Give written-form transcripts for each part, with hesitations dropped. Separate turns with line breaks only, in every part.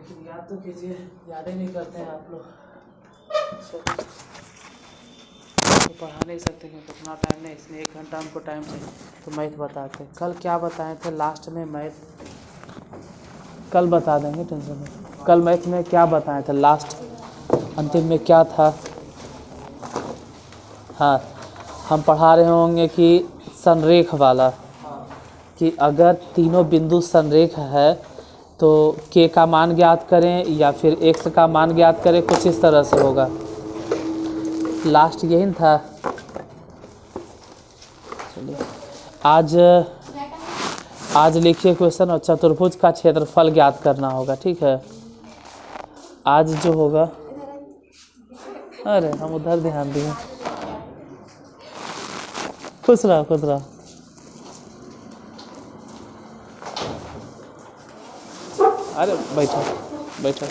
लेकिन याद तो कीजिए, याद ही नहीं करते हैं आप लोग। तो पढ़ा नहीं सकते क्योंकि उतना टाइम नहीं, इसलिए 1 घंटा हमको टाइम चाहिए। तो मैथ बताते हैं। कल क्या बताए थे लास्ट में? मैथ कल बता देंगे, टेंशन नहीं। कल मैथ में क्या बताए थे लास्ट अंतिम में क्या था? हाँ, हम पढ़ा रहे होंगे कि संरेख वाला, कि अगर तीनों बिंदु संरेख है तो के का मान ज्ञात करें या फिर एक्स का मान ज्ञात करें, कुछ इस तरह से होगा। लास्ट यही था। चलिए आज लिखिए क्वेश्चन, और चतुर्भुज का क्षेत्रफल ज्ञात करना होगा, ठीक है। आज जो होगा, अरे हम उधर ध्यान दिए। खुश रहा, खुश रहा। अरे बैठो बैठो।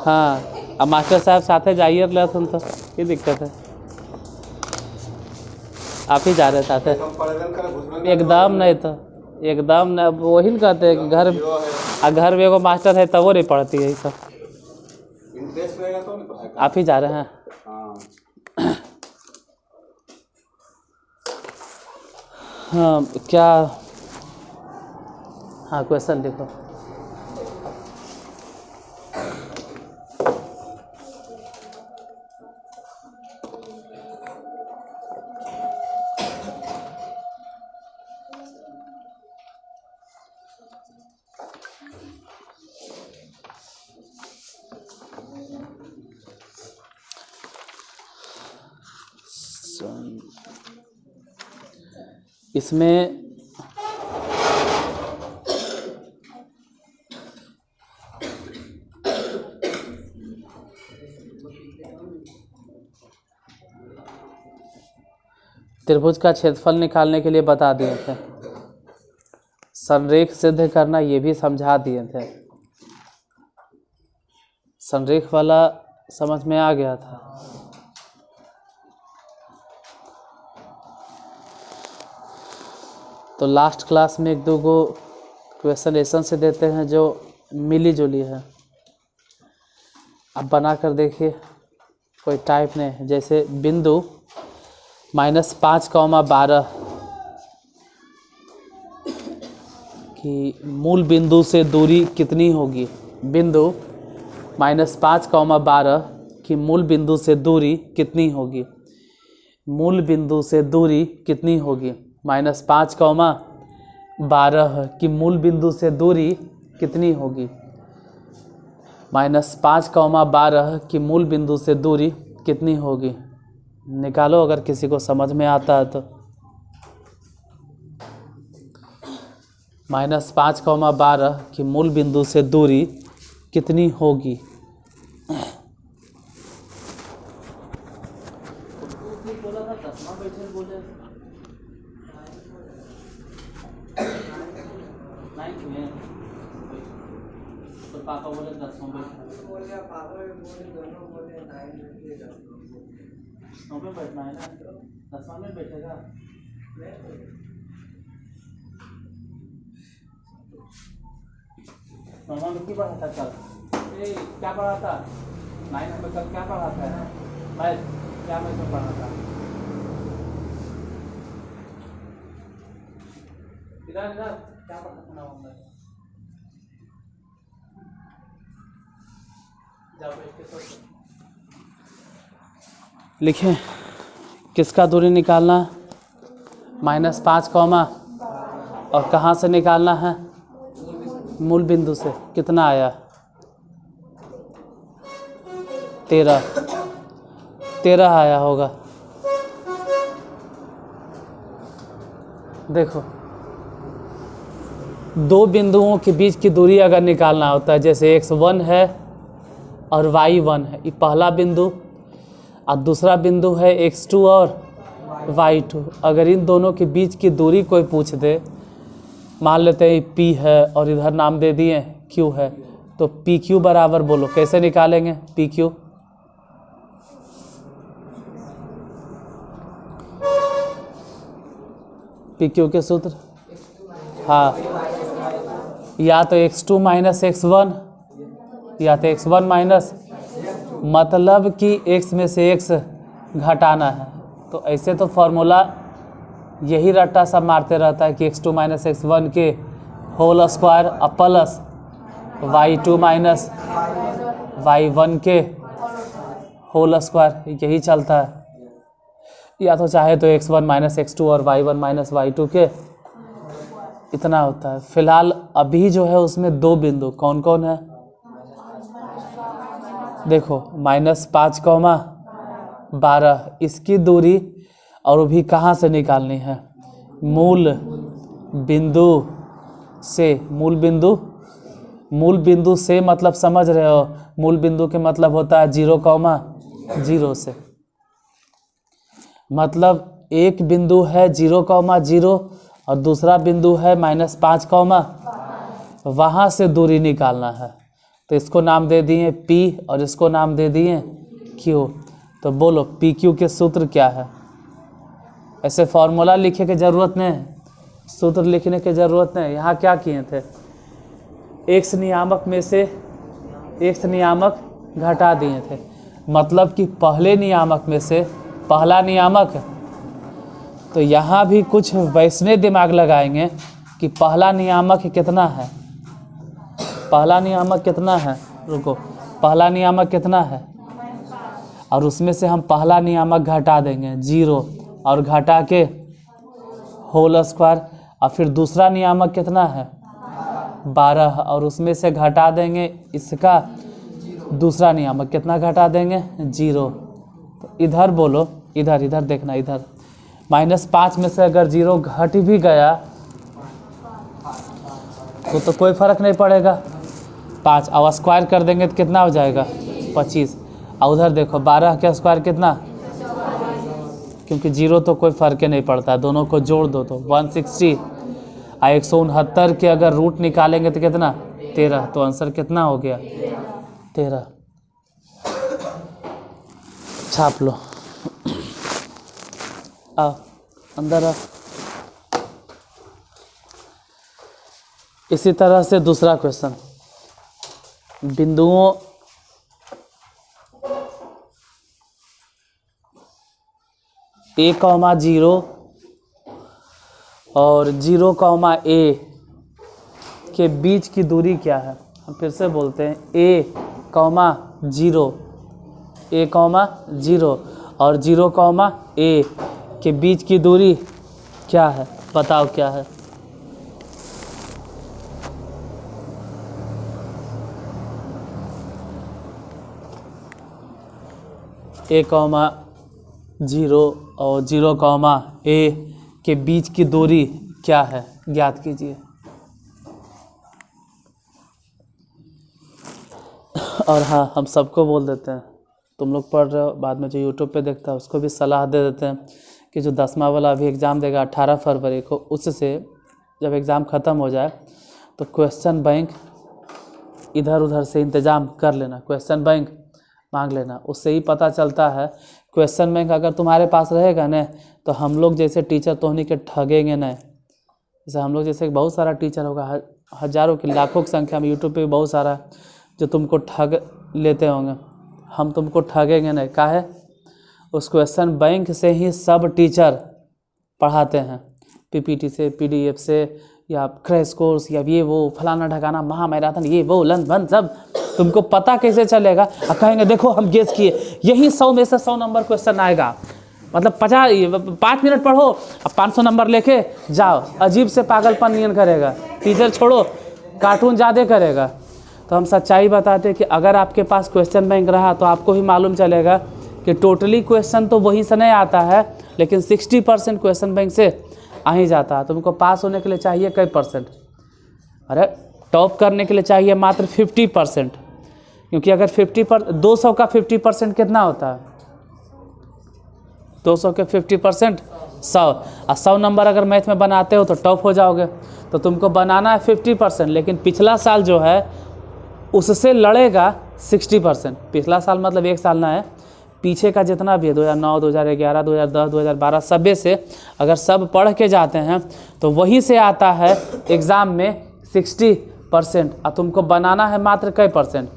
हाँ, अब मास्टर साहब साथे जाइए तुम, तो ये दिक्कत है। आप ही जा रहे साथे? एकदम नहीं, तो एकदम नहीं। वही कहते हैं कि घर में एगो मास्टर है तब वो नहीं पढ़ती है ये सब। आप ही जा रहे हैं? हाँ, क्या? हाँ, क्वेश्चन लिखो। इसमें त्रिभुज का क्षेत्रफल निकालने के लिए बता दिए थे, संरेख सिद्ध करना ये भी समझा दिए थे। संरेख वाला समझ में आ गया था। तो लास्ट क्लास में 1-2 गो क्वेश्चन ऐसा से देते हैं जो मिली जुली है। अब बना कर देखिए, कोई टाइप नहीं है। जैसे बिंदु -5,12 कि मूल बिंदु से दूरी कितनी होगी? बिंदु -5,12 कि मूल बिंदु से दूरी कितनी होगी? मूल बिंदु से दूरी कितनी होगी? -5,12 कि मूल बिंदु से दूरी कितनी होगी? -5,12 कि मूल बिंदु से दूरी कितनी होगी? निकालो अगर किसी को समझ में आता है तो। -5,12 कि मूल बिंदु से दूरी कितनी होगी? तो पापा बोले 10 में बैठना है ना, 10 में बैठेगा। मामा में क्या पढ़ा था कल? क्या पढ़ा था? 9 में कल क्या पढ़ा था? मैं क्या में पढ़ा था? इधर क्या पढ़ा था? लिखें, किसका दूरी निकालना? -5, और कहाँ से निकालना है? मूल बिंदु से। कितना आया? 13 आया होगा। देखो, 2 बिंदुओं के बीच की दूरी अगर निकालना होता है, जैसे x1 है और y1 है, ये पहला बिंदु, और दूसरा बिंदु है x2 और y2। अगर इन दोनों के बीच की दूरी कोई पूछ दे, मान लेते हैं P है और इधर नाम दे दिए Q है, तो PQ बराबर बोलो, कैसे निकालेंगे PQ? पी क्यू के सूत्र, हाँ, या तो x2 माइनस x1 या तो x1 माइनस, मतलब कि x में से x घटाना है। तो ऐसे तो फॉर्मूला यही रट्टा सब मारते रहता है कि x2 माइनस x1 के whole square plus y2 minus y1 के होल स्क्वायर, यही चलता है। या तो चाहे तो x1 माइनस x2 और y1 माइनस y2 के, इतना होता है। फिलहाल अभी जो है उसमें दो बिंदु कौन कौन है, देखो -5, 12 इसकी दूरी, और वो भी कहाँ से निकालनी है, मूल बिंदु से। मूल बिंदु से मतलब समझ रहे हो, मूल बिंदु के मतलब होता है 0,0 से। मतलब एक बिंदु है 0,0 और दूसरा बिंदु है -5, वहाँ से दूरी निकालना है। तो इसको नाम दे दिए P और इसको नाम दे दिए Q। तो बोलो PQ के सूत्र क्या है। ऐसे फॉर्मूला लिखे की ज़रूरत नहीं है, सूत्र लिखने की ज़रूरत नहीं। यहाँ क्या किए थे, x नियामक में से x नियामक घटा दिए थे, मतलब कि पहले नियामक में से पहला नियामक। तो यहाँ भी कुछ वैसने दिमाग लगाएंगे कि पहला नियामक कितना है, पहला नियामक कितना है, रुको, पहला नियामक कितना है, और उसमें से हम पहला नियामक घटा देंगे 0 और घटा के होल स्क्वायर। और फिर दूसरा नियामक कितना है 12 और उसमें से घटा देंगे इसका दूसरा नियामक, कितना घटा देंगे 0। तो इधर बोलो, इधर इधर देखना, इधर -5 में से अगर 0 घट भी गया तो कोई फ़र्क नहीं पड़ेगा, 5 और स्क्वायर कर देंगे तो कितना हो जाएगा 25। और उधर देखो 12 का स्क्वायर कितना, क्योंकि 0 तो कोई फ़र्क नहीं पड़ता, दोनों को जोड़ दो तो 160। और 169 के अगर रूट निकालेंगे तो कितना 13, तो आंसर कितना हो गया 13। छाप लो, आओ अंदर आओ। इसी तरह से दूसरा क्वेश्चन, बिंदुओं A,0 और 0,A के बीच की दूरी क्या है। हम फिर से बोलते हैं A,0 और 0,A के बीच की दूरी क्या है, बताओ क्या है। A,0 और 0,A के बीच की दूरी क्या है, ज्ञात कीजिए। और हाँ, हम सबको बोल देते हैं, तुम लोग पढ़ रहे हो, बाद में जो यूट्यूब पे देखता है उसको भी सलाह दे देते हैं कि जो 10वां वाला अभी एग्ज़ाम देगा 18 फरवरी को, उससे जब एग्ज़ाम ख़त्म हो जाए तो क्वेश्चन बैंक इधर उधर से इंतज़ाम कर लेना, क्वेश्चन बैंक मांग लेना। उससे ही पता चलता है, क्वेश्चन बैंक अगर तुम्हारे पास रहेगा ना तो हम लोग जैसे टीचर तो उन्हीं के ठगेंगे नहीं। जैसे हम लोग जैसे बहुत सारा टीचर होगा, हज़ारों की लाखों की संख्या में यूट्यूब पे भी बहुत सारा जो तुमको ठग लेते होंगे, हम तुमको ठगेंगे नहीं। काहे, उस क्वेश्चन बैंक से ही सब टीचर पढ़ाते हैं, पीपीटी से, पीडीएफ से, या क्रैश कोर्स, या ये वो फलाना ढकाना महामैराथन, ये वो लन वन, सब तुमको पता कैसे चलेगा। और कहेंगे देखो हम गेस किए, यही 100 में से 100 नंबर क्वेश्चन आएगा, मतलब 5 मिनट पढ़ो अब 500 नंबर लेके जाओ। अजीब से पागलपन नियन करेगा, टीचर छोड़ो कार्टून ज़्यादा करेगा। तो हम सच्चाई बताते हैं कि अगर आपके पास क्वेश्चन बैंक रहा तो आपको ही मालूम चलेगा कि टोटली क्वेश्चन तो वहीं से नहीं आता है, लेकिन 60% क्वेश्चन बैंक से आ ही जाता है। तुमको पास होने के लिए चाहिए कई %, अरे टॉप करने के लिए चाहिए मात्र 50%, क्योंकि अगर 200 का 50% कितना होता है, 200 के 50% 100, और 100 नंबर अगर मैथ में बनाते हो तो टॉप हो जाओगे। तो तुमको बनाना है 50%, लेकिन पिछला साल जो है उससे लड़ेगा 60%। पिछला साल मतलब एक साल ना है, पीछे का जितना भी है 2009, 2011, 2010, 2012 सभी से अगर सब पढ़ के जाते हैं तो वही से आता है एग्ज़ाम में 60%। और तुमको बनाना है मात्र कई %?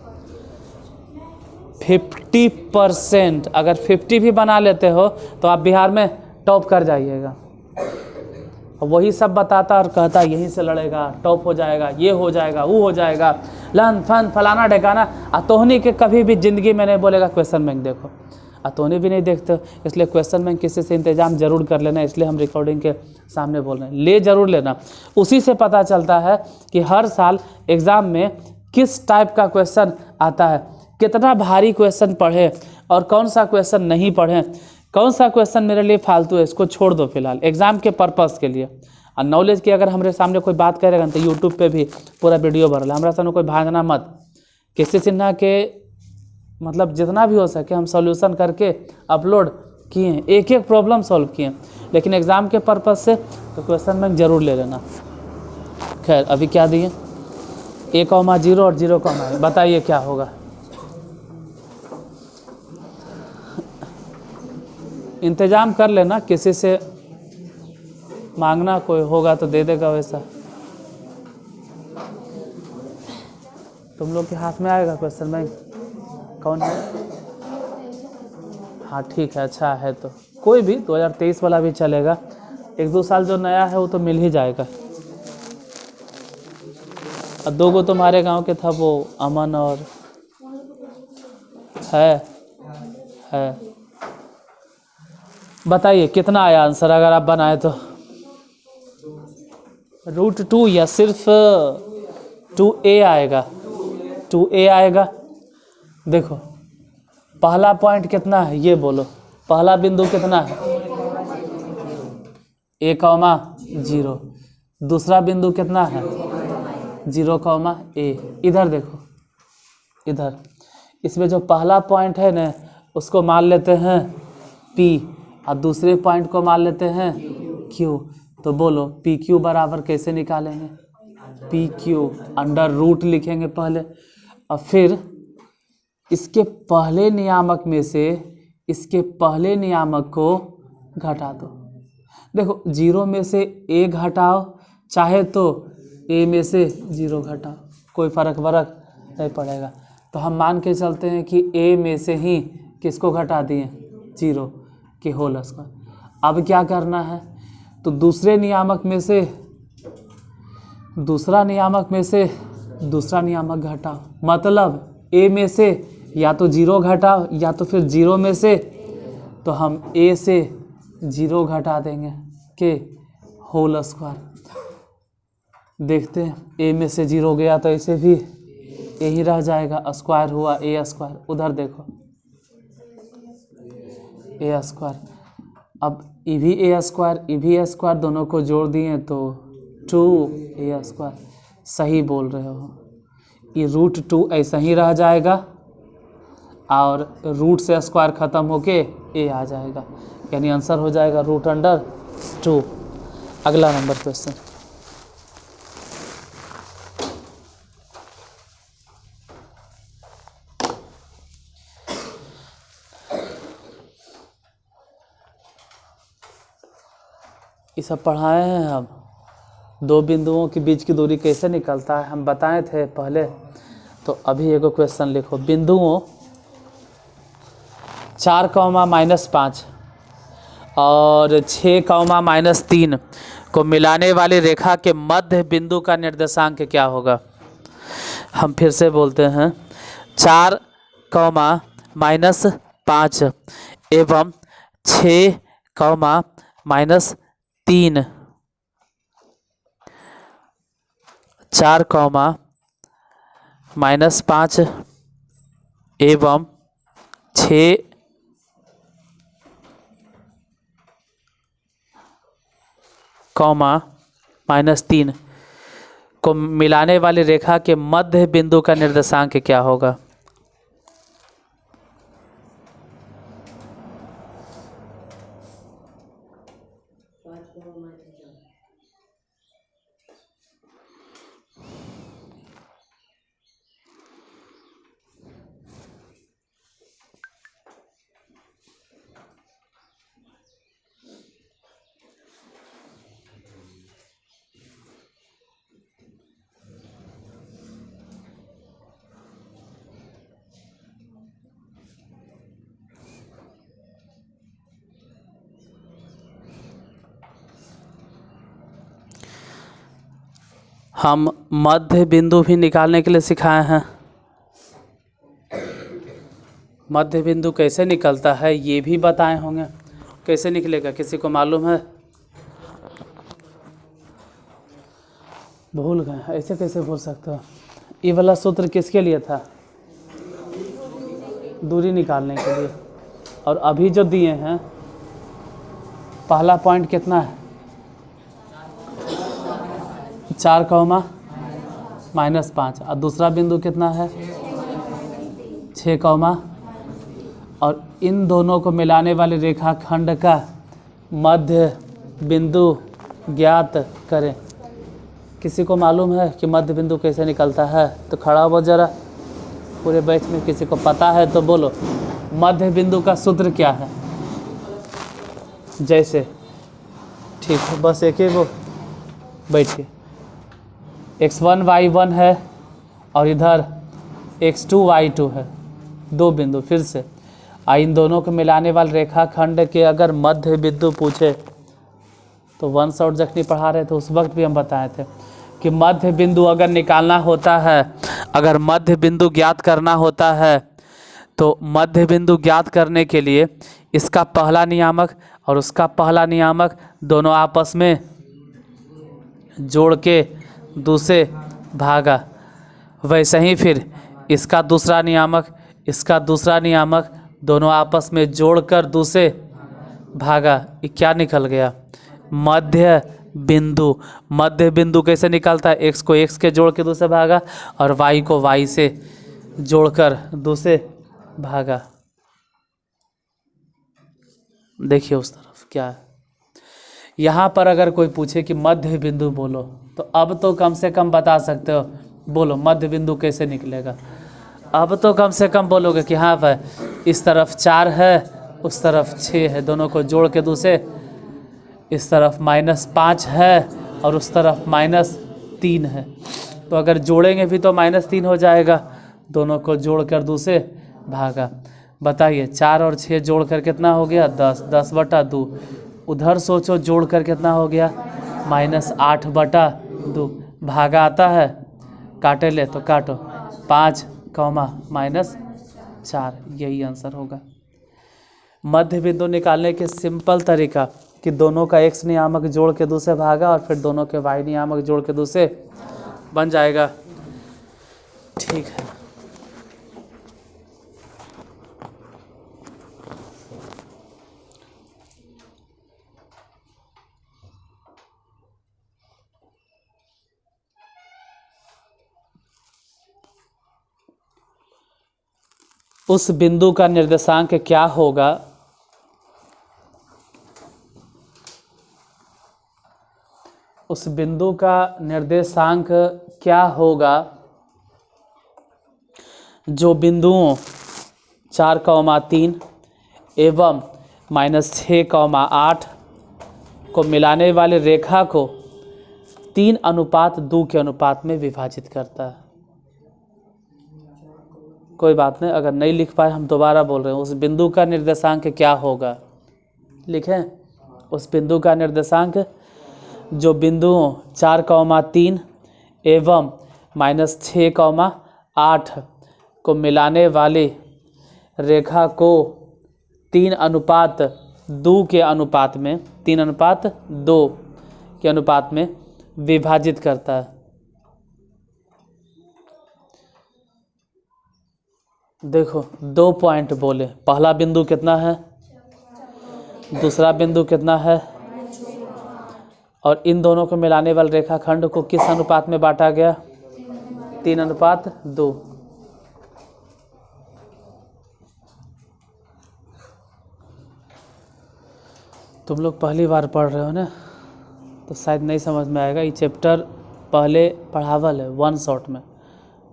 50%। अगर 50 भी बना लेते हो तो आप बिहार में टॉप कर जाइएगा। वही सब बताता और कहता यहीं से लड़ेगा, टॉप हो जाएगा, ये हो जाएगा, वो हो जाएगा, लन फन फलाना ढकाना। अतोहनी के कभी भी ज़िंदगी में नहीं बोलेगा क्वेश्चन बैंक देखो। अतोहनी भी नहीं देखते, इसलिए क्वेश्चन बैंक किसी से इंतजाम जरूर कर लेना। इसलिए हम रिकॉर्डिंग के सामने बोल रहे हैं, ले जरूर लेना। उसी से पता चलता है कि हर साल एग्ज़ाम में किस टाइप का क्वेश्चन आता है, कितना भारी क्वेश्चन पढ़े और कौन सा क्वेश्चन नहीं पढ़े, कौन सा क्वेश्चन मेरे लिए फालतू है इसको छोड़ दो फिलहाल एग्ज़ाम के पर्पज़ के लिए। और नॉलेज की अगर हमारे सामने कोई बात करेगा तो यूट्यूब पे भी पूरा वीडियो भरल है। हमारा सामने कोई भागना मत। किसी चिन्ह के मतलब जितना भी हो सके हम सॉल्यूशन करके अपलोड किए, एक एक प्रॉब्लम सॉल्व किए। लेकिन एग्ज़ाम के पर्पज़ से तो क्वेश्चन बैंक ज़रूर ले लेना। खैर अभी क्या दिए, 1,0 और 0,1। बताइए क्या होगा। इंतज़ाम कर लेना, किसी से मांगना, कोई होगा तो दे देगा। वैसा तुम लोग के हाथ में आएगा क्वेश्चन बैंक? कौन है? हाँ ठीक है, अच्छा है तो कोई भी 2023 वाला भी चलेगा। 1-2 साल जो नया है वो तो मिल ही जाएगा। और 2 गो तुम्हारे गांव के था, वो अमन और है। बताइए कितना आया आंसर अगर आप बनाए तो? √2 या सिर्फ 2a आएगा? 2a आएगा। देखो पहला पॉइंट कितना है ये बोलो, पहला बिंदु कितना है? 1,0। दूसरा बिंदु कितना है? 0,a। इधर देखो, इधर इसमें जो पहला पॉइंट है ना उसको मान लेते हैं P और दूसरे पॉइंट को मान लेते हैं Q। तो बोलो PQ बराबर कैसे निकालेंगे? PQ अंडर रूट लिखेंगे पहले, और फिर इसके पहले नियामक में से इसके पहले नियामक को घटा दो। देखो 0 में से a घटाओ, चाहे तो a में से 0 घटाओ, कोई फ़र्क नहीं पड़ेगा। तो हम मान के चलते हैं कि a में से ही किसको घटा दिए? 0 के होल स्क्वायर। अब क्या करना है? तो दूसरा नियामक में से दूसरा नियामक घटाओ। मतलब a में से या तो 0 घटाओ या तो फिर 0 में से, तो हम a से 0 घटा देंगे के होल स्क्वायर। देखते हैं a में से 0 गया तो ऐसे भी a ही रह जाएगा, स्क्वायर हुआ a स्क्वायर। उधर देखो a स्क्वायर। अब ये भी a स्क्वायर, ये भी a स्क्वायर, दोनों को जोड़ दिए तो 2a स्क्वायर। सही बोल रहे हो। ये √2 ऐसा ही रह जाएगा और रूट से स्क्वायर ख़त्म होके a आ जाएगा, यानी आंसर हो जाएगा √2। अगला नंबर क्वेश्चन। ये सब पढ़ाए हैं हम। 2 बिंदुओं के बीच की दूरी कैसे निकलता है हम बताए थे पहले। तो अभी एगो क्वेश्चन लिखो। बिंदुओं 4,-5 और 6,-3 को मिलाने वाली रेखा के मध्य बिंदु का निर्देशांक क्या होगा? हम फिर से बोलते हैं 4,-5 एवं 6,-3 4,-5 एवं 6,-3 को मिलाने वाली रेखा के मध्य बिंदु का निर्देशांक क्या होगा? हम मध्य बिंदु भी निकालने के लिए सिखाए हैं। मध्य बिंदु कैसे निकलता है ये भी बताए होंगे। कैसे निकलेगा किसी को मालूम है? भूल गए, ऐसे कैसे भूल सकते हो? ये वाला सूत्र किसके लिए था? दूरी निकालने के लिए। और अभी जो दिए हैं, पहला पॉइंट कितना है? 4,-5 और दूसरा बिंदु कितना है? 6, और इन दोनों को मिलाने वाले रेखाखंड का मध्य बिंदु ज्ञात करें। किसी को मालूम है कि मध्य बिंदु कैसे निकलता है? तो खड़ा हो जरा, पूरे बैच में किसी को पता है तो बोलो। मध्य बिंदु का सूत्र क्या है? जैसे ठीक है, बस एक ही वो बैठिए। x1 y1 है और इधर x2 y2 है, दो बिंदु। फिर से इन दोनों को मिलाने वाले रेखाखंड के अगर मध्य बिंदु पूछे तो वन शॉट जखनी पढ़ा रहे थे उस वक्त भी हम बताए थे कि मध्य बिंदु अगर निकालना होता है, अगर मध्य बिंदु ज्ञात करना होता है तो मध्य बिंदु ज्ञात करने के लिए इसका पहला नियामक और उसका पहला नियामक दोनों आपस में जोड़ के दूसरे भागा। वैसे ही फिर इसका दूसरा नियामक, इसका दूसरा नियामक दोनों आपस में जोड़कर दूसरे भागा। ये क्या निकल गया? मध्य बिंदु। मध्य बिंदु कैसे निकलता है? x को x के जोड़ के दूसरे भागा और y को y से जोड़कर दूसरे भागा। देखिए उस तरफ क्या है। यहाँ पर अगर कोई पूछे कि मध्य बिंदु बोलो तो अब तो कम से कम बता सकते हो, बोलो मध्य बिंदु कैसे निकलेगा। अब तो कम से कम बोलोगे कि हाँ भाई इस तरफ 4 है, उस तरफ 6 है, दोनों को जोड़ के दूसरे, इस तरफ -5 है और उस तरफ -3 है। तो अगर जोड़ेंगे भी तो -3 हो जाएगा, दोनों को जोड़कर दूसरे भागा। बताइए 4 और 6 जोड़कर कितना हो गया? 10, 10/2। उधर सोचो जोड़कर कितना हो गया? -8/2। भागा आता है, काटे ले तो काटो, 5, -4, यही आंसर होगा। मध्य बिंदु निकालने के सिंपल तरीका कि दोनों का x नियामक जोड़ के दूसरे भागा और फिर दोनों के y नियामक जोड़ के दूसरे बन जाएगा। ठीक है, उस बिंदु का निर्देशांक क्या होगा? उस बिंदु का निर्देशांक क्या होगा जो बिंदुओं 4,3 एवं -6,8 को मिलाने वाले रेखा को 3:2 के अनुपात में विभाजित करता है। कोई बात नहीं, अगर नहीं लिख पाए हम दोबारा बोल रहे हैं। उस बिंदु का निर्देशांक क्या होगा? लिखें, उस बिंदु का निर्देशांक जो बिंदुओं 4,3 एवं -6,8 को मिलाने वाली रेखा को 3:2 के अनुपात में 3:2 के अनुपात में विभाजित करता है। देखो 2 पॉइंट बोले, पहला बिंदु कितना है, दूसरा बिंदु कितना है, और इन दोनों को मिलाने वाले रेखाखंड को किस अनुपात में बांटा गया? 3:2। तुम लोग पहली बार पढ़ रहे हो ना, तो शायद नहीं समझ में आएगा। ये चैप्टर पहले पढ़ावल है वन शॉट में,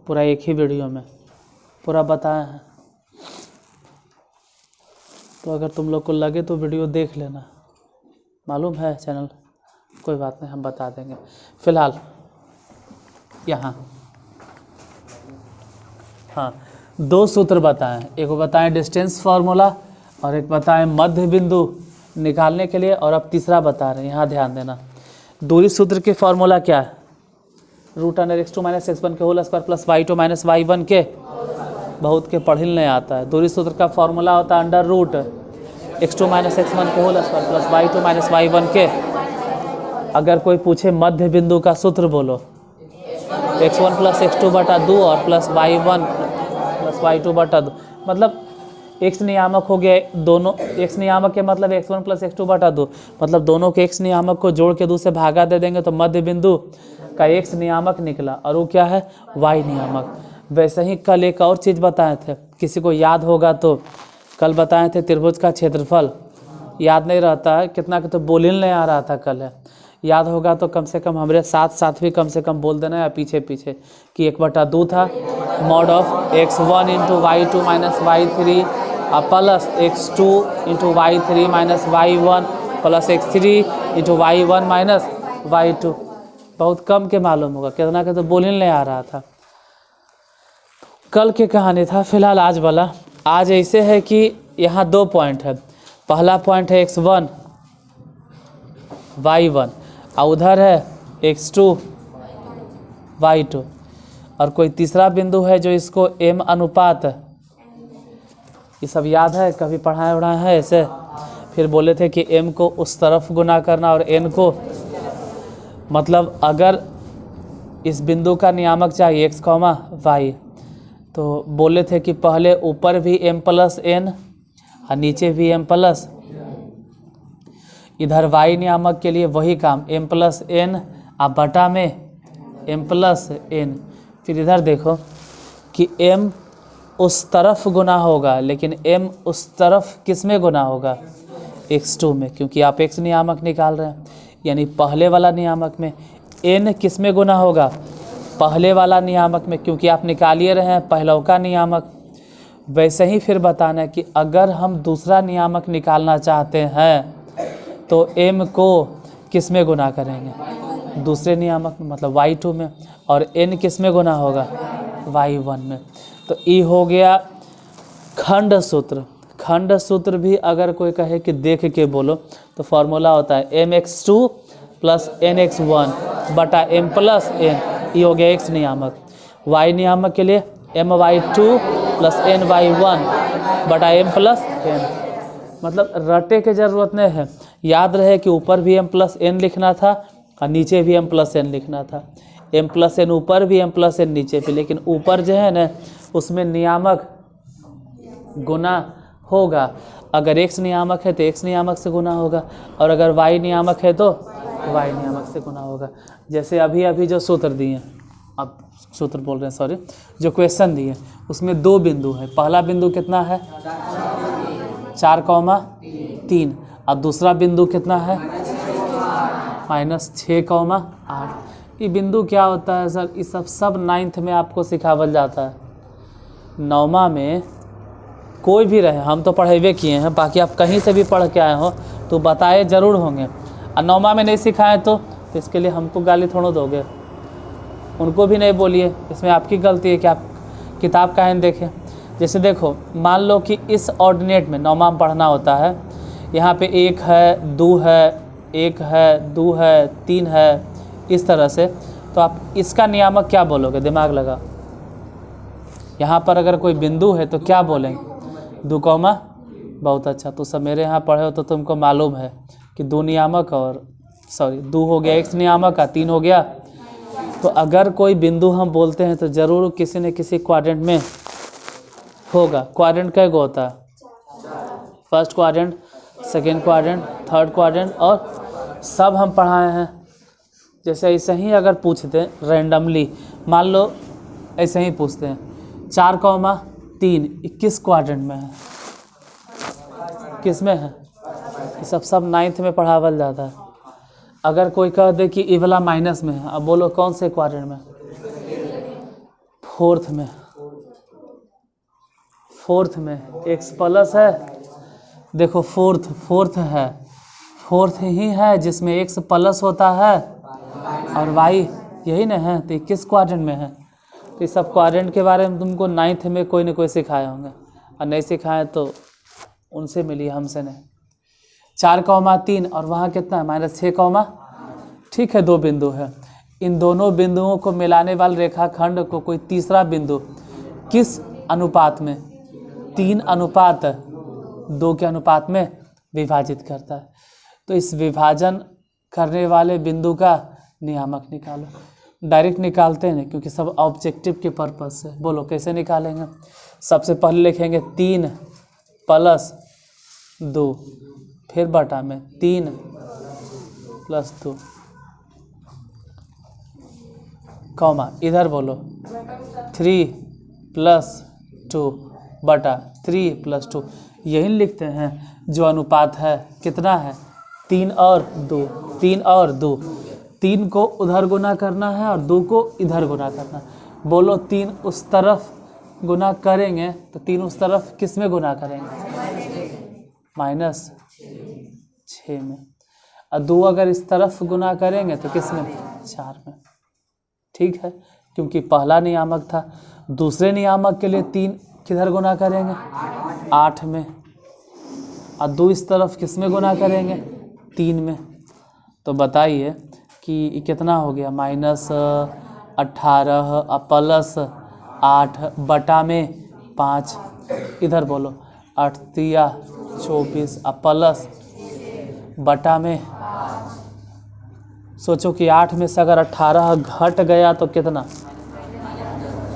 पूरा एक ही वीडियो में पूरा बताया है। तो अगर तुम लोग को लगे तो वीडियो देख लेना, मालूम है चैनल, कोई बात नहीं, हम बता देंगे। फिलहाल यहाँ हाँ 2 सूत्र बताएं, एक बताएं डिस्टेंस फार्मूला और एक बताएं मध्य बिंदु निकालने के लिए, और अब तीसरा बता रहे हैं। यहाँ ध्यान देना, दूरी सूत्र के फार्मूला क्या है? Root under x2 minus x1 के whole square plus y2 minus y1 के, बहुत के पढ़िल नहीं आता है। दूरी सूत्र का फॉर्मूला होता है under root x2 minus x1 के whole square plus y2 minus y1 के। अगर कोई पूछे मध्य बिंदु का सूत्र बोलो, x1 प्लस x2 बटा 2 और प्लस y1 प्लस y2 बटा 2, मतलब x नियामक हो गया दोनों, x नियामक के मतलब x1 प्लस x2 बटा 2, मतलब दोनों के x नियामक को जोड़ के 2 से भागा दे देंगे तो मध्य बिंदु का x नियामक निकला, और वो क्या है, y नियामक। वैसे ही कल एक और चीज़ बताए थे, किसी को याद होगा तो, कल बताए थे त्रिभुज का क्षेत्रफल, याद नहीं रहता है कितना, तो बोलिल नहीं आ रहा था कल है, याद होगा तो कम से कम हमारे साथ साथ भी कम से कम बोल देना, या पीछे पीछे कि 1/2 था mod of x1 into y2 minus y3 plus x2 into y3 minus y1 plus x3 into y1 minus y2। बहुत कम के मालूम होगा, कितना के तो बोलने नहीं आ रहा था। कल की कहानी था, फिलहाल आज वाला। आज ऐसे है कि यहाँ 2 पॉइंट है। पहला पॉइंट है x1 y1 और उधर है x2 y2, और कोई तीसरा बिंदु है जो इसको m अनुपात, ये सब याद है, कभी पढ़ाया उढ़ाया है ऐसे। फिर बोले थे कि m को उस तरफ गुना करना और n को, मतलब अगर इस बिंदु का नियामक चाहिए x, y, तो बोले थे कि पहले ऊपर भी m प्लस n और नीचे भी m प्लस, इधर y नियामक के लिए वही काम, m प्लस n और बटा में m प्लस n। फिर इधर देखो कि m उस तरफ गुना होगा, लेकिन m उस तरफ किस में गुना होगा, x2 में, क्योंकि आप x नियामक निकाल रहे हैं, यानी पहले वाला नियामक में। n किस में गुना होगा, पहले वाला नियामक में, क्योंकि आप निकालिए रहे हैं पहलव का नियामक। वैसे ही फिर बताना है कि अगर हम दूसरा नियामक निकालना चाहते हैं तो m को किस में गुना करेंगे, दूसरे नियामक में, मतलब y2 में, और n किस में गुना होगा, y1 में। तो ये हो गया खंड सूत्र। खंड सूत्र भी अगर कोई कहे कि देख के बोलो तो फॉर्मूला होता है mx2 प्लस nx1 बटा m प्लस n, ये हो गया x नियामक। y नियामक के लिए my2 प्लस ny1 बटा m प्लस n, मतलब रटे के ज़रूरत नहीं है, याद रहे कि ऊपर भी m प्लस n लिखना था और नीचे भी m प्लस n लिखना था। m प्लस n ऊपर भी m प्लस n नीचे भी, लेकिन ऊपर जो है ना उसमें नियामक गुना होगा। अगर x नियामक है तो x नियामक से गुना होगा, और अगर y नियामक है तो y नियामक से गुना होगा। जैसे अभी अभी जो सूत्र दिए, अब सूत्र बोल रहे हैं सॉरी, जो क्वेश्चन दिए उसमें 2 बिंदु है। पहला बिंदु कितना है, 4,3, और दूसरा बिंदु कितना है, -6,8। ये बिंदु क्या होता है सर, ये सब 9th में आपको सिखावल जाता है। 9वां में कोई भी रहे, हम तो पढ़ेबे किए हैं, बाकी आप कहीं से भी पढ़ के आए हो तो बताए ज़रूर होंगे, और 9वां में नहीं सिखाए तो इसके लिए हमको गाली थोड़ा दोगे, उनको भी नहीं बोलिए, इसमें आपकी गलती है कि आप किताब का नहीं देखें। जैसे देखो, मान लो कि इस ऑर्डिनेट में 9वां में पढ़ना होता है, यहाँ पे 1 है, 2 है, 1 है, 2 है, 3 है, इस तरह से, तो आप इसका नियामक क्या बोलोगे, दिमाग लगा। यहाँ पर अगर कोई बिंदु है तो क्या बोलेंगे, 2, बहुत अच्छा, तो सब मेरे यहाँ पढ़े हो तो तुमको मालूम है कि 2 नियामक और 2 हो गया x नियामक का, 3 हो गया। तो अगर कोई बिंदु हम बोलते हैं तो ज़रूर किसी न किसी क्वाड्रेंट में होगा। क्वाड्रेंट कै गो होता है, first quadrant, second quadrant, third quadrant, और सब हम पढ़ाए हैं। जैसे ऐसे ही अगर पूछते हैं रैंडमली, मान लो ऐसे ही पूछते हैं 4,3 किस क्वाड्रेंट में है, किस में है, ये सब 9th में पढ़ावल जाता है। अगर कोई कह दे कि ये वाला माइनस में है, अब बोलो कौन से क्वाड्रेंट में, 4th में, 4th में x प्लस है, देखो 4th है, 4th ही है जिसमें x प्लस होता है और y, यही ना है, तो किस क्वाड्रेंट में है। तो इस सब क्वाड्रेंट के बारे में तुमको 9th में कोई न कोई सिखाए होंगे, और नहीं सिखाए तो उनसे मिलिए, हमसे नहीं। 4,3 और वहाँ कितना है, -6, ठीक है, 2 बिंदु है। इन दोनों बिंदुओं को मिलाने वाले रेखाखंड को कोई तीसरा बिंदु किस अनुपात में, 3:2 के अनुपात में विभाजित करता है। तो इस विभाजन करने वाले बिंदु का नियामक निकालो। डायरेक्ट निकालते हैं क्योंकि सब ऑब्जेक्टिव के पर्पज से। बोलो कैसे निकालेंगे। सबसे पहले लिखेंगे 3 + 2, फिर बटा में 3 + 2, कॉमा इधर बोलो 3 + 2 बटा 3 + 2। यही लिखते हैं जो अनुपात है कितना है, 3 और 2, 3 और 2। 3 को उधर गुना करना है और 2 को इधर गुना करना है। बोलो 3 उस तरफ गुना करेंगे तो 3 उस तरफ किस में गुना करेंगे, -6 में। और 2 अगर इस तरफ गुना करेंगे तो किस में, 4 में। ठीक है, क्योंकि पहला नियामक था। दूसरे नियामक के लिए 3 किधर गुना करेंगे, 8 में। और 2 इस तरफ किस में गुना करेंगे, 3 में। तो बताइए कि कितना हो गया, -18 + 8 बटा में 5। इधर बोलो 8 × 24 प्लस बटा में, सोचो कि 8 में से अगर 18 घट गया तो कितना,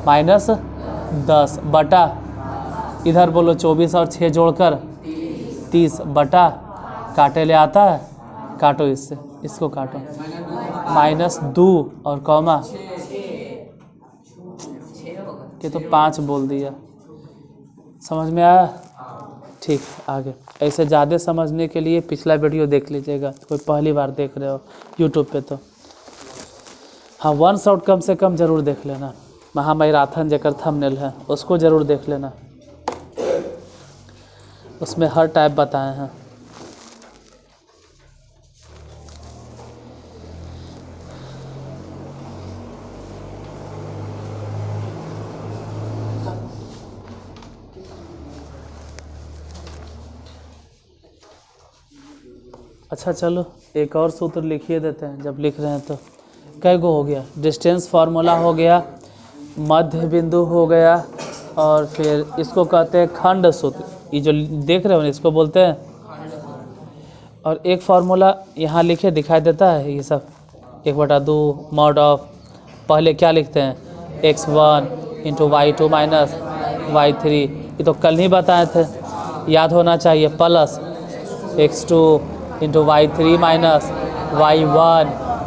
-10 बटा, इधर बोलो 24 और 6 जोड़कर 30 बटा, काटे ले आता है, काटो इससे, इसको काटो, -2 और कॉमा, ये तो 5 बोल दिया। समझ में आया। ठीक, आगे ऐसे ज़्यादा समझने के लिए पिछला वीडियो देख लीजिएगा, कोई पहली बार देख रहे हो यूट्यूब पे तो। हाँ, 1 शॉट कम से कम ज़रूर देख लेना। महामैराथन जेकर थंबनेल है उसको ज़रूर देख लेना, उसमें हर टाइप बताए हैं। अच्छा चलो एक और सूत्र लिखिए देते हैं, जब लिख रहे हैं तो। कै गो हो गया, डिस्टेंस फार्मूला हो गया, मध्य बिंदु हो गया, और फिर इसको कहते हैं खंड सूत्र। ये जो देख रहे हो ना इसको बोलते हैं। और एक फार्मूला यहाँ लिखे दिखाई देता है, ये सब 1/2 मॉड ऑफ, पहले क्या लिखते हैं, x1 × y2 - y3। ये तो कल ही बताए थे, याद होना चाहिए, plus x2 × y3 - y1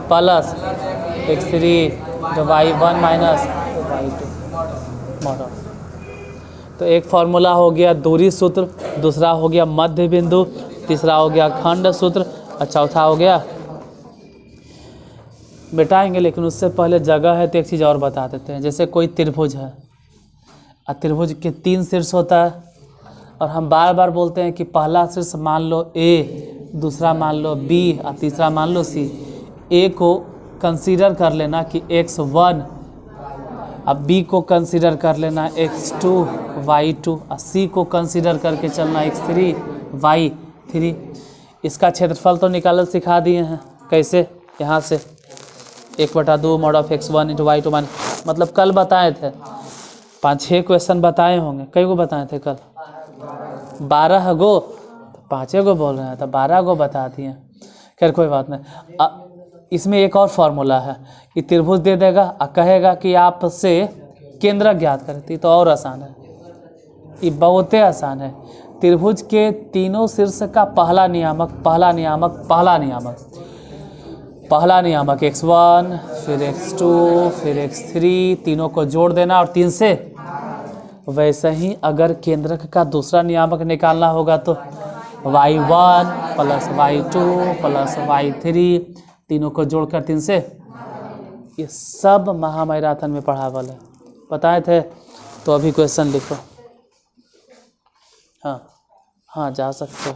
plus x3 × y1 - y2 mod. तो एक फार्मूला हो गया दूरी सूत्र, दूसरा हो गया मध्य बिंदु, तीसरा हो गया खंड सूत्र, और चौथा हो गया, मिटाएंगे लेकिन उससे पहले जगह है तो एक चीज़ और बता देते हैं। जैसे कोई त्रिभुज है और त्रिभुज के 3 शीर्ष होता है, और हम बार बार बोलते हैं कि पहला शीर्ष मान लो A, दूसरा मान लो B और तीसरा मान लो C। A को कंसीडर कर लेना कि x1, अब B को कंसीडर कर लेना x2 y2, और C को कंसीडर करके चलना x3 y3। इसका क्षेत्रफल तो निकालना सिखा दिए हैं, कैसे, यहाँ से 1/2 मॉड ऑफ x1 × y2 मतलब कल बताए थे, 5-6 क्वेश्चन बताए होंगे। कई को बताए थे कल, 12 गो, 5 गो बोल रहे हैं तो 12 गो बता दिए। खैर कोई बात नहीं। इसमें एक और फार्मूला है, ये त्रिभुज दे देगा और कहेगा कि आपसे केंद्र ज्ञात करती, तो और आसान है, ये बहुत आसान है। त्रिभुज के तीनों शीर्ष का पहला नियामक x1, फिर x2, फिर x3, तीनों को जोड़ देना और 3 से। वैसे ही अगर केंद्रक का दूसरा नियामक निकालना होगा तो y1 + y2 + y3, तीनों को जोड़कर 3 से। ये सब महामैराथन में पढ़ावल है, बताए थे। तो अभी क्वेश्चन लिखो। हाँ जा सकते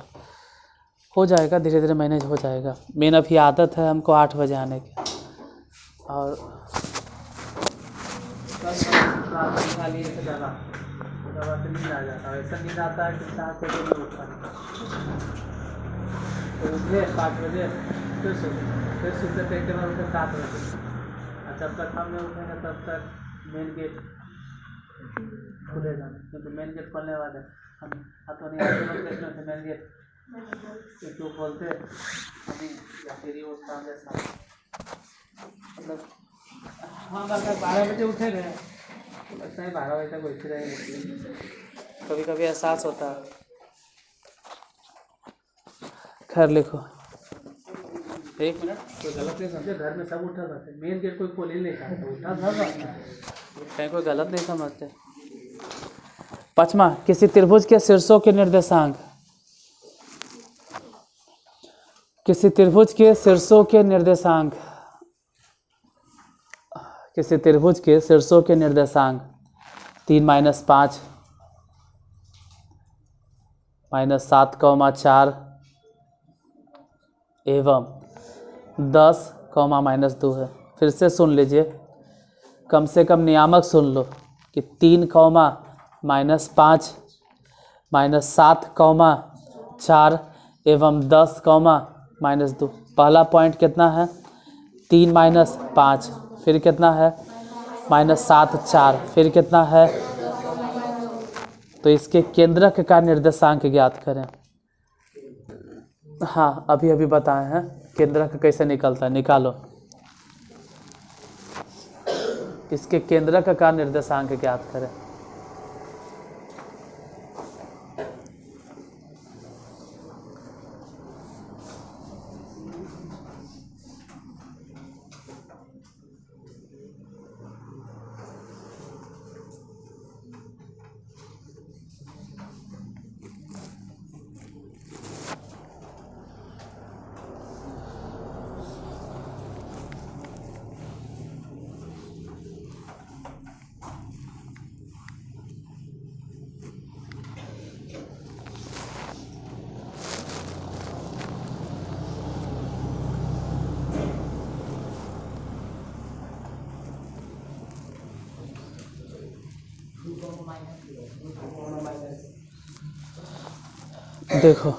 हो जाएगा, धीरे धीरे मैनेज हो जाएगा। मेन अभी आदत है हमको 8 बजे आने की, और नींद आ जाता है, ऐसा नींद आता है कि 7 बजे में उठा, तो उठे 5 बजे, फिर सोते थे, 7 बजे। जब तक हम नहीं उठेंगे तब तक मेन गेट खुलेगा, क्योंकि मेन गेट खोलने वाले हम तो नहीं आते मेन गेट क्यों बोलते हमें या फिर वो काम जैसा मतलब हम अगर 12 बजे उठे गए तो लगता है 12 बजे तक बैठे रहेंगे। कभी कभी एहसास होता है। खैर लिखो, एक मिनट, कोई गलत नहीं समझे, घर में सब उठा रहते, मेन गेट कोई खोल ही नहीं सकता, उठा घर रहता है, कहीं कोई गलत नहीं समझते। 5वां, किसी त्रिभुज के शीर्षों के निर्देशांक। किसी त्रिभुज के शीर्षों के निर्देशांक, किसी त्रिभुज के शीर्षों के निर्देशांक 3 - 5 -7, 4 एवं 10, -2 है। फिर से सुन लीजिए, कम से कम नियामक सुन लो कि 3, -5 -7, 4 एवं 10, -2। पहला पॉइंट कितना है 3 - 5, फिर कितना है -7, 4, फिर कितना है, तो इसके केंद्रक का निर्देशांक ज्ञात करें। हाँ, अभी अभी बताए हैं केंद्रक कैसे निकलता है, निकालो। इसके केंद्रक का निर्देशांक ज्ञात करें। देखो,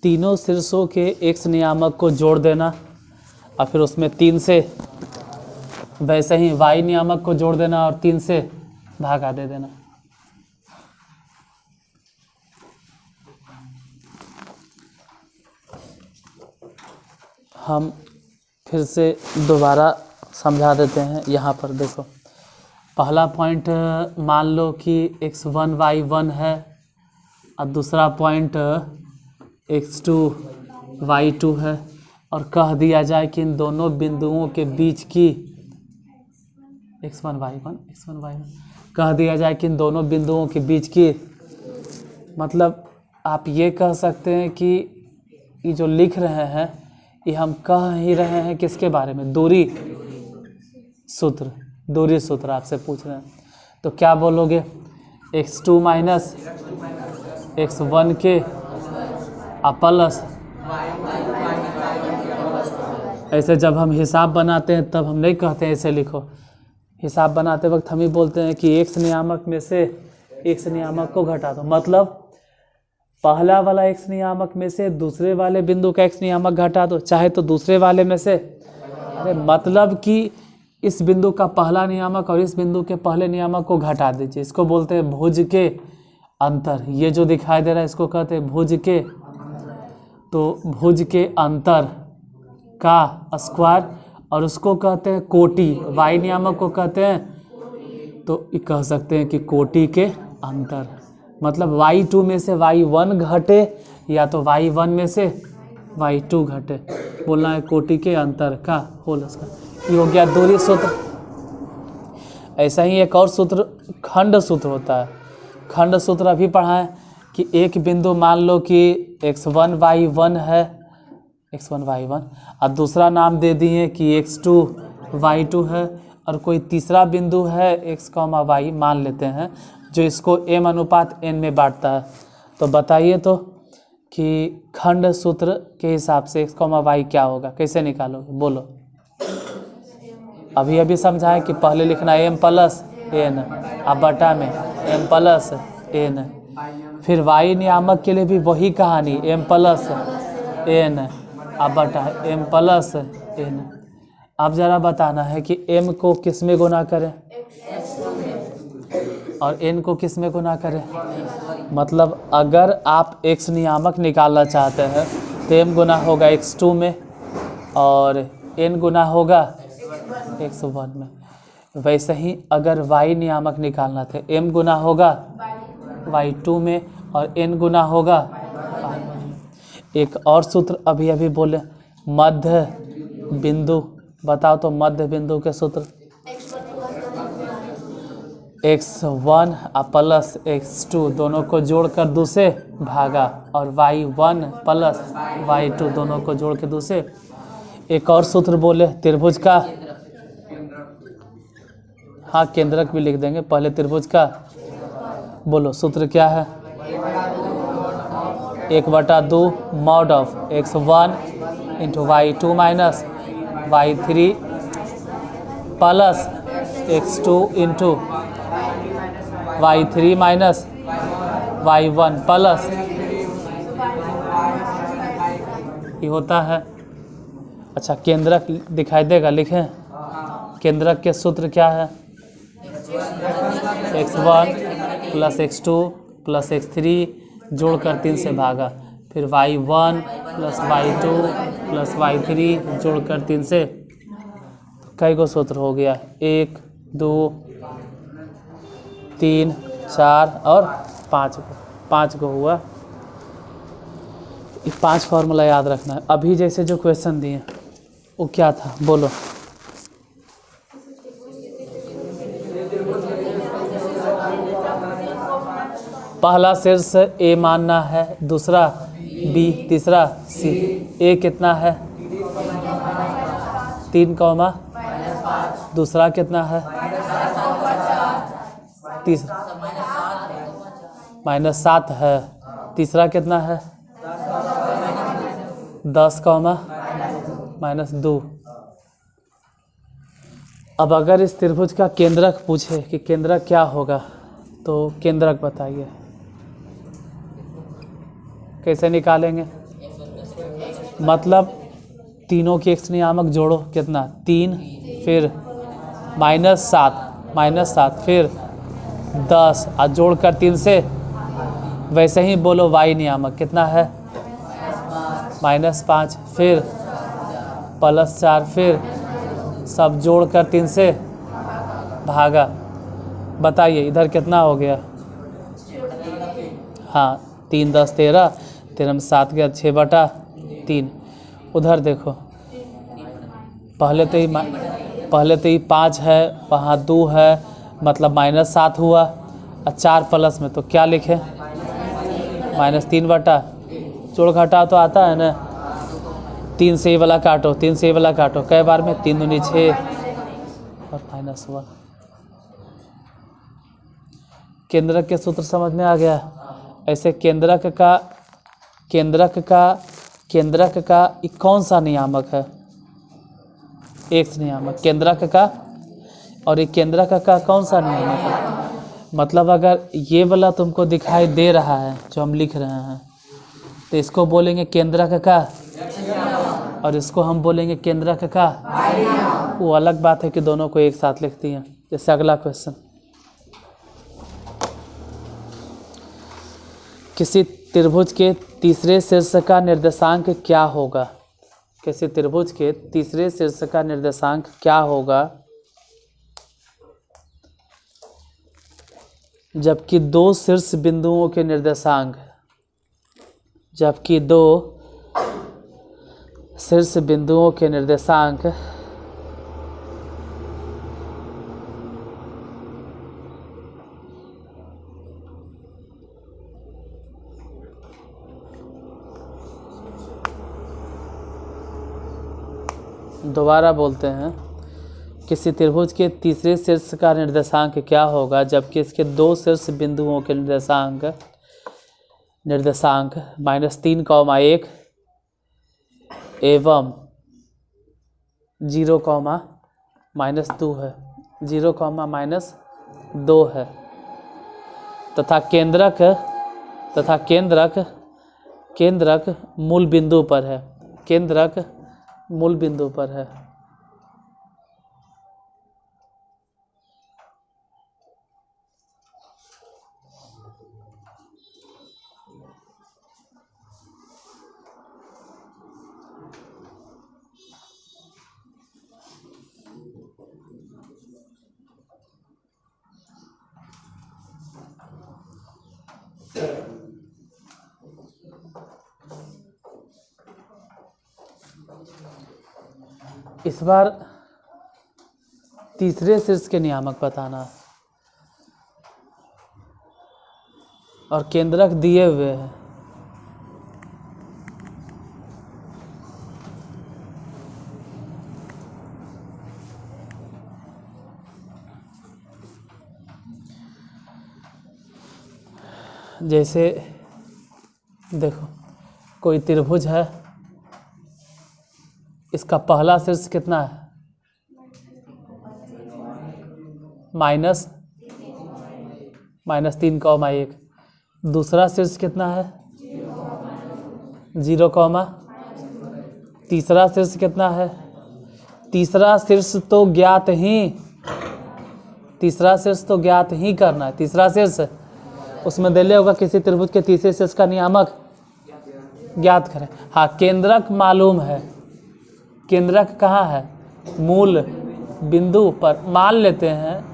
तीनों शीर्षों के x नियामक को जोड़ देना और फिर उसमें 3 से, वैसे ही y नियामक को जोड़ देना और 3 से भागा दे देना। हम फिर से दोबारा समझा देते हैं। यहाँ पर देखो, पहला पॉइंट मान लो कि x1 y1 है और दूसरा पॉइंट x2 y2 है, और कह दिया जाए कि इन दोनों बिंदुओं के बीच की x1 y1 कह दिया जाए कि इन दोनों बिंदुओं के बीच की, मतलब आप ये कह सकते हैं कि ये जो लिख रहे हैं ये हम कह ही रहे हैं किसके बारे में, दूरी सूत्र आपसे पूछ रहे हैं। तो क्या बोलोगे, x2 माइनस x1 के प्लस, ऐसे जब हम हिसाब बनाते हैं तब हम नहीं कहते हैं ऐसे लिखो। हिसाब बनाते वक्त हम ही बोलते हैं कि x नियामक में से x नियामक को घटा दो, मतलब पहला वाला x नियामक में से दूसरे वाले बिंदु का x नियामक घटा दो, चाहे तो दूसरे वाले में से, मतलब कि इस बिंदु का पहला नियामक और इस बिंदु के पहले नियामक को घटा दीजिए। इसको बोलते हैं भुज के अंतर। ये जो दिखाई दे रहा है इसको कहते हैं भुज के, तो भुज के अंतर का स्क्वायर, और उसको कहते हैं कोटि, y नियामक को कहते हैं, तो ये कह सकते हैं कि कोटि के अंतर, मतलब y2 में से y1 घटे या तो y1 में से y2 घटे, बोलना है कोटि के अंतर का होल स्क्वायर। ये हो गया दूरी सूत्र। ऐसा ही एक और सूत्र खंड सूत्र होता है। खंड सूत्र अभी पढ़ा है कि एक बिंदु मान लो कि x1 y1 है, x1 y1, और दूसरा नाम दे दिए कि x2 y2 है, और कोई तीसरा बिंदु है x, y मान लेते हैं, जो इसको m/n में बांटता है। तो बताइए तो कि खंड सूत्र के हिसाब से x, y क्या होगा, कैसे निकालोगे, बोलो। अभी समझाएं कि पहले लिखना m + n, अब बटा में m + n, फिर y नियामक के लिए भी वही कहानी, m + n, अब बटा m + n। अब जरा बताना है कि m को किस में गुना करें और n को किस में गुना करें। मतलब अगर आप x नियामक निकालना चाहते हैं तो m गुना होगा x2 में और n गुना होगा x1 में। वैसे ही अगर y नियामक निकालना था m गुना होगा y2 में और n गुना होगा y1 में। एक और सूत्र अभी अभी बोले, मध्य बिंदु। बताओ तो मध्य बिंदु के सूत्र x1 प्लस x2 दोनों को जोड़कर दूसरे भागा और y1 प्लस y2 दोनों को जोड़ के दूसरे। एक और सूत्र बोले त्रिभुज का, हाँ केंद्रक भी लिख देंगे, पहले त्रिभुज का बोलो सूत्र क्या है। 1/2 mod of x1 into y2 minus y3 plus x2 into y3 minus y1 plus ये होता है। अच्छा केंद्रक दिखाई देगा, लिखें। केंद्रक के सूत्र क्या है, x1 plus x2 plus x3 जोड़कर 3 से भागा, फिर y1 plus y2 plus y3 जोड़कर 3 से। तो कई गो सूत्र हो गया, 1 2 3 4 और 5 गो हुआ। ये 5 फार्मूला याद रखना है। अभी जैसे जो क्वेश्चन दिए वो क्या था बोलो। पहला शीर्ष ए मानना है, दूसरा बी, तीसरा सी। ए कितना है 3 कौमा, दूसरा कितना है तीसरा -7 है, तीसरा कितना है 10 कौमा -2। अब अगर इस त्रिभुज का केंद्रक पूछे कि केंद्रक क्या होगा तो केंद्रक बताइए कैसे निकालेंगे। मतलब तीनों के x नियामक जोड़ो, कितना 3, फिर -7 फिर 10 और जोड़कर 3 से। वैसे ही बोलो y नियामक कितना है -5 फिर +4 फिर सब जोड़कर 3 से भागा। बताइए इधर कितना हो गया। हाँ 3 10 13, 13 में 7 गया 6/3। उधर देखो पहले तो ही 5 है, वहाँ 2 है, मतलब -7 हुआ और 4 प्लस में तो क्या लिखे -3 जोड़ घटा तो आता है ना। 3 से ये वाला काटो, 3 से ये वाला काटो, कई बार में 3 दूनी 6 और -1। केंद्रक के सूत्र समझ में आ गया। ऐसे केंद्रक का कौन सा नियामक है, x नियामक केंद्रक का, और एक केंद्रक का कौन सा नियामक है। मतलब अगर ये वाला तुमको दिखाई दे रहा है जो हम लिख रहे हैं तो इसको बोलेंगे केंद्रक का और इसको हम बोलेंगे केंद्रक का। वो अलग बात है कि दोनों को एक साथ लिखती हैं। जैसे अगला क्वेश्चन, किसी त्रिभुज के तीसरे शीर्ष का निर्देशांक क्या होगा। किसी त्रिभुज के तीसरे शीर्ष का निर्देशांक क्या होगा जबकि 2 शीर्ष बिंदुओं के निर्देशांक, जबकि 2 शीर्ष बिंदुओं के निर्देशांक दोबारा बोलते हैं, किसी त्रिभुज के तीसरे शीर्ष का निर्देशांक क्या होगा जबकि इसके 2 शीर्ष बिंदुओं के निर्देशांक -3,1 एवं 0, -2 है, 0, -2 है तथा केंद्रक मूल बिंदु पर है। केंद्रक मूल बिंदु पर है। इस बार तीसरे शीर्ष के नियामक बताना है और केंद्रक दिए हुए हैं। जैसे देखो कोई त्रिभुज है, इसका पहला शीर्ष कितना है? -3,1। दूसरा शीर्ष कितना है? 0, तीसरा शीर्ष कितना है? तीसरा शीर्ष तो ज्ञात ही करना है। तीसरा शीर्ष उसमें दे होगा किसी त्रिभुज के तीसरे शीर्ष का नियामक ज्ञात करें। हाँ, केंद्रक मालूम है। केंद्रक कहाँ है? मूल बिंदु पर मान लेते हैं।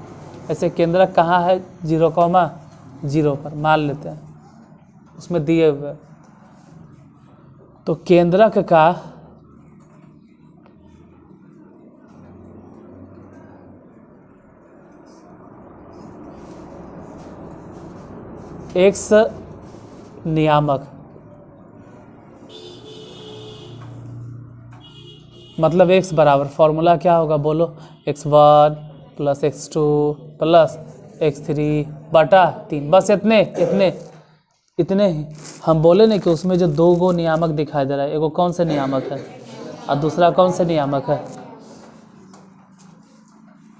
ऐसे केंद्रक कहाँ है? 0,0 पर मान लेते हैं, उसमें दिए हुए। तो केंद्रक का x नियामक मतलब x बराबर फॉर्मूला क्या होगा बोलो? x1 + x2 + x3 बटा 3। बस इतने ही। हम बोले नहीं कि उसमें जो 2 गो नियामक दिखाई दे रहा है, एगो कौन सा नियामक है और दूसरा कौन सा नियामक है?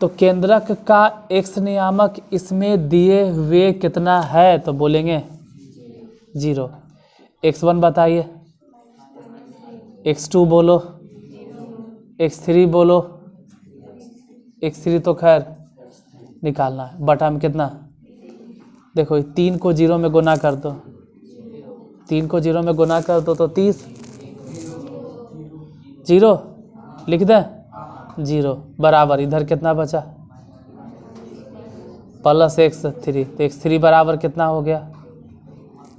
तो केंद्रक का x नियामक इसमें दिए हुए कितना है? तो बोलेंगे 0। x1 बताइए, x2 बोलो, x3 बोलो। x3 तो खैर निकालना है, बटा में कितना? देखो 3 को 0 में गुना कर दो, 3 को 0 में गुना कर दो तो 30। 0 लिख दें, 0 बराबर इधर कितना बचा? +x3। तो x3 बराबर कितना हो गया?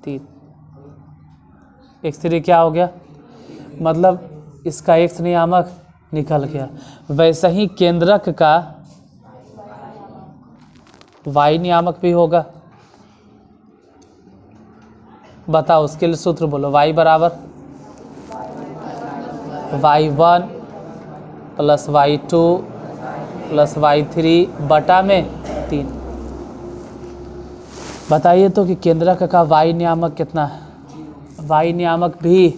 3। x3 क्या हो गया? मतलब इसका x नियामक निकल गया। वैसे ही केंद्रक का y नियामक भी होगा। बताओ उसके लिए सूत्र बोलो। y बराबर y1 + y2 + y3 बटा में 3। बताइए तो कि केंद्रक का y नियामक कितना है? y नियामक भी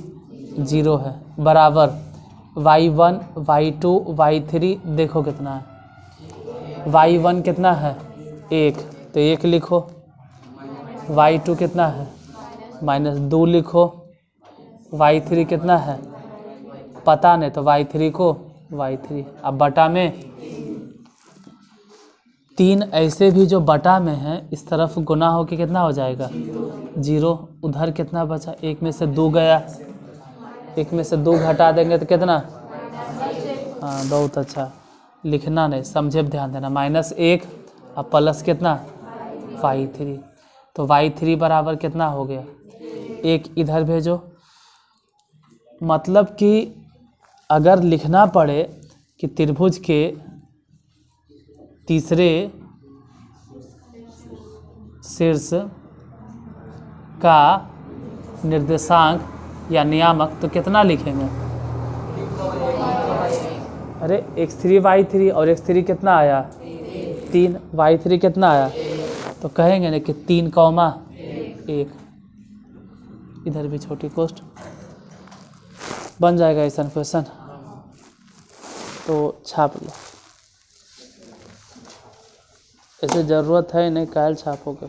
0 है, बराबर y1 y2 y3। देखो कितना है? y1 कितना है? 1, तो 1 लिखो। y2 कितना है? -2 लिखो। y3 कितना है? पता नहीं, तो y3 को y3। अब बटा में 3। ऐसे भी जो बटा में है इस तरफ गुना हो के कितना हो जाएगा? 0। उधर कितना बचा? 1 में से 2 गया, 1 में से 2 घटा देंगे तो कितना? हाँ, बहुत अच्छा। लिखना नहीं, समझे ध्यान देना। -1 और प्लस कितना? y3। तो y3 बराबर कितना हो गया? 1 इधर भेजो। मतलब कि अगर लिखना पड़े कि त्रिभुज के तीसरे शीर्ष का निर्देशांक या नियामक, तो कितना लिखेंगे? अरे x3 y3 और x3 कितना आया? 3। y3 कितना आया? तो कहेंगे ना कि 3,1। इधर भी छोटी कोष्ठ बन जाएगा ऐसा क्वेश्चन, तो छाप लो। ऐसे ज़रूरत है नहीं, कायल छापोगे।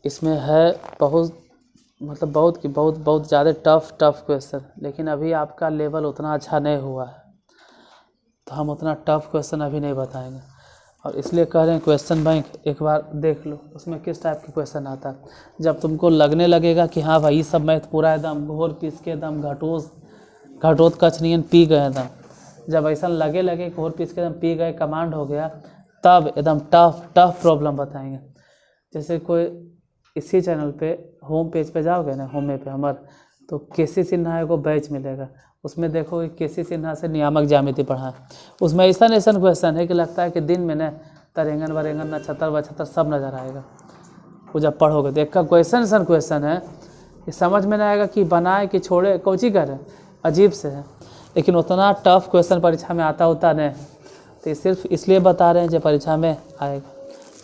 इसमें है बहुत, मतलब बहुत ज़्यादा टफ क्वेश्चन, लेकिन अभी आपका लेवल उतना अच्छा नहीं हुआ है, तो हम उतना टफ क्वेश्चन अभी नहीं बताएंगे। और इसलिए कह रहे हैं क्वेश्चन बैंक एक बार देख लो, उसमें किस टाइप के क्वेश्चन आता है। जब तुमको लगने लगेगा कि हाँ भाई सब मैथ पूरा एकदम घोर पीस के एकदम घटोस घटोत्कच पी गए एकदम। जब ऐसा लगे कि और पीस के एकदम पी गए, कमांड हो गया, तब एकदम टफ प्रॉब्लम बताएंगे। जैसे कोई इसी चैनल पे होम पेज पे जाओगे ना, होम पे हमारे, तो केसी सिन्हा को बैच मिलेगा, उसमें देखो कि केसी सिन्हा से नियामक ज्यामिति पढ़ा है। उसमें ऐसा क्वेश्चन है कि लगता है कि दिन में न तरेंगन वरेंगन नक्षत्र वक्षत्र सब नजर आएगा। वो जब पढ़ोगे तो एक का क्वेश्चन है कि समझ में नहीं आएगा कि बनाए कि छोड़े, कोची करे, अजीब से है। लेकिन उतना टफ क्वेश्चन परीक्षा में आता होता नहीं, तो सिर्फ इसलिए बता रहे हैं जो परीक्षा में आएगा।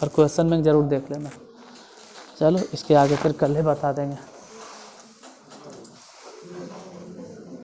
और क्वेश्चन में ज़रूर देख लेना। चलो इसके आगे फिर कल ही बता देंगे।